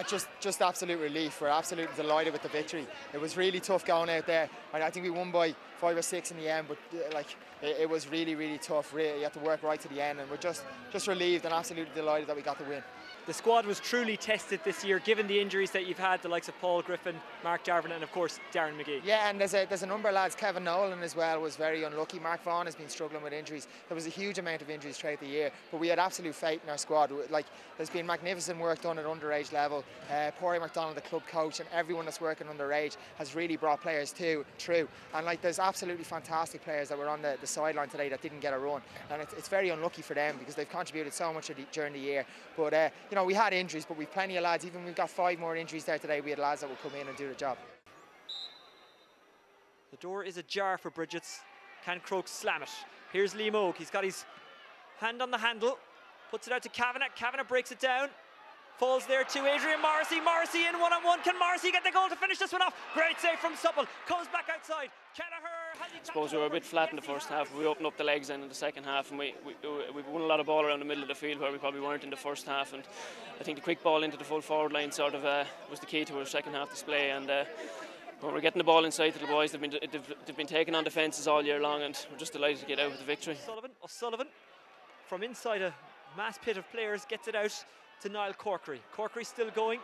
Just absolute relief. We're absolutely delighted with the victory. It was really tough going out there. I think we won by 5 or 6 in the end, but it was really, really tough. Really, you had to work right to the end, and we're just relieved and absolutely delighted that we got the win. The squad was truly tested this year, given the injuries that you've had, the likes of Paul Griffin, Mark Darvin and of course Darren McGee. Yeah, and there's a number of lads. Kevin Nolan as well was very unlucky. Mark Vaughan has been struggling with injuries. There was a huge amount of injuries throughout the year, but we had absolute faith in our squad. There's been magnificent work done at underage level. Porry McDonald, the club coach, and everyone that's working underage has really brought players through. And there's absolutely fantastic players that were on the sideline today that didn't get a run, and it's very unlucky for them because they've contributed so much during the year. But we had injuries, but we've plenty of lads. Even we've got 5 more injuries there today. We had lads that will come in and do the job. The door is ajar for Bridget's. Can Crokes slam it? Here's Liam Oak. He's got his hand on the handle. Puts it out to Kavanagh. Kavanagh breaks it down. Falls there to Adrian Morrissey. Morrissey in one-on-one. Can Morrissey get the goal to finish this one off? Great save from Supple. Comes back outside. Kelleher. I suppose we were a bit flat in the first half. We opened up the legs in the second half, and we won a lot of ball around the middle of the field where we probably weren't in the first half. And I think the quick ball into the full forward line sort of was the key to our second half display. And when we're getting the ball inside to the boys, they've been taking on defences all year long, and we're just delighted to get out with the victory. O'Sullivan from inside a mass pit of players gets it out to Niall Corkery. Corkery still going,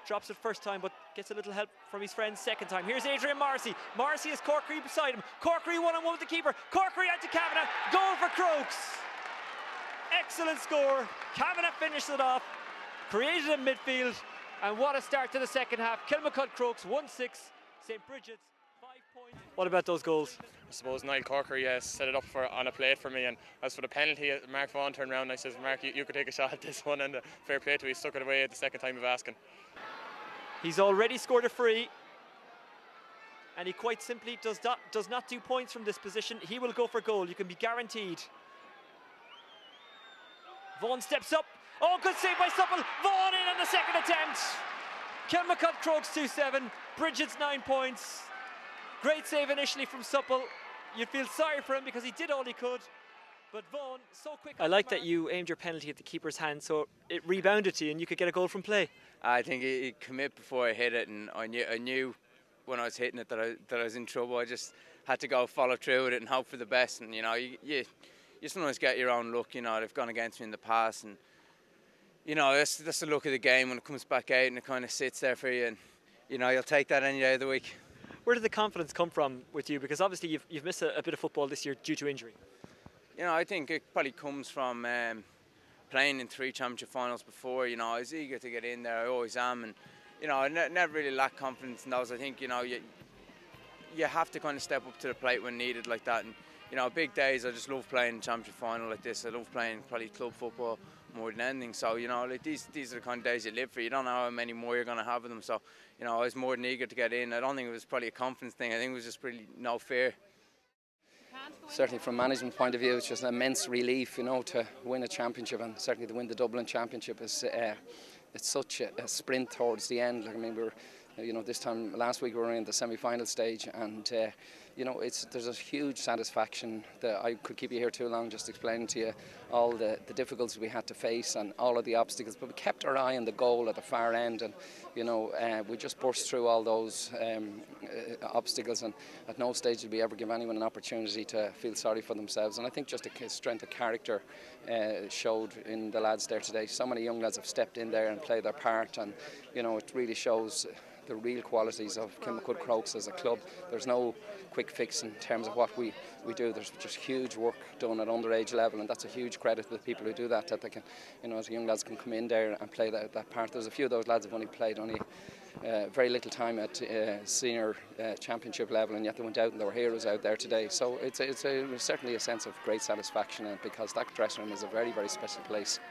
drops it first time but gets a little help from his friends second time. Here's Adrian Morrissey. Morrissey has Corkery beside him. Corkery one-on-one with the keeper. Corkery out to Kavanagh. Goal for Crokes. Excellent score. Kavanagh finished it off, created in midfield, and what a start to the second half. Kilmacud Crokes 1-6, St. Bridget's 5 points. What about those goals? I suppose Niall Corkery set it up on a plate for me, and as for the penalty, Mark Vaughan turned around and I said, Mark, you could take a shot at this one, and fair play to him, he stuck it away at the second time of asking. He's already scored a free, and he quite simply does not do points from this position. He will go for goal, you can be guaranteed. Vaughan steps up. Oh, good save by Supple. Vaughan in on the second attempt. Kilmacud Crokes 2-7, Bridget's 9 points. Great save initially from Supple. You'd feel sorry for him because he did all he could, but Vaughan so quick. I like that you aimed your penalty at the keeper's hand, so it rebounded to you and you could get a goal from play. I think it came in before I hit it, and I knew when I was hitting it that I was in trouble. I just had to go follow through with it and hope for the best. And you sometimes get your own luck. They've gone against me in the past, and that's the luck of the game when it comes back out and it kind of sits there for you, and you'll take that any day of the week. Where did the confidence come from with you? Because obviously you've missed a bit of football this year due to injury. I think it probably comes from playing in 3 championship finals before. I was eager to get in there. I always am, and I never really lacked confidence in those. I think you have to kind of step up to the plate when needed like that. And big days, I just love playing championship final like this. I love playing probably club football more than anything. So these are the kind of days you live for. You don't know how many more you're going to have of them. So I was more than eager to get in. I don't think it was probably a confidence thing. I think it was just really no fear. Certainly from management point of view, it's just an immense relief, to win a championship, and certainly to win the Dublin Championship is it's such a sprint towards the end. We were, this time last week we were in the semi-final stage, and there's a huge satisfaction that I could keep you here too long just explaining to you all the difficulties we had to face and all of the obstacles, but we kept our eye on the goal at the far end, and we just burst through all those obstacles, and at no stage did we ever give anyone an opportunity to feel sorry for themselves. And I think just a strength of character showed in the lads there today. So many young lads have stepped in there and played their part, and it really shows the real qualities of Kilmacud Crokes as a club. There's no quick fix in terms of what we do. There's just huge work done at underage level, and that's a huge credit to the people who do that they can, as young lads can come in there and play that part. There's a few of those lads have only played very little time at senior championship level, and yet they went out and there were heroes out there today. So it's certainly a sense of great satisfaction, because that dressing room is a very, very special place.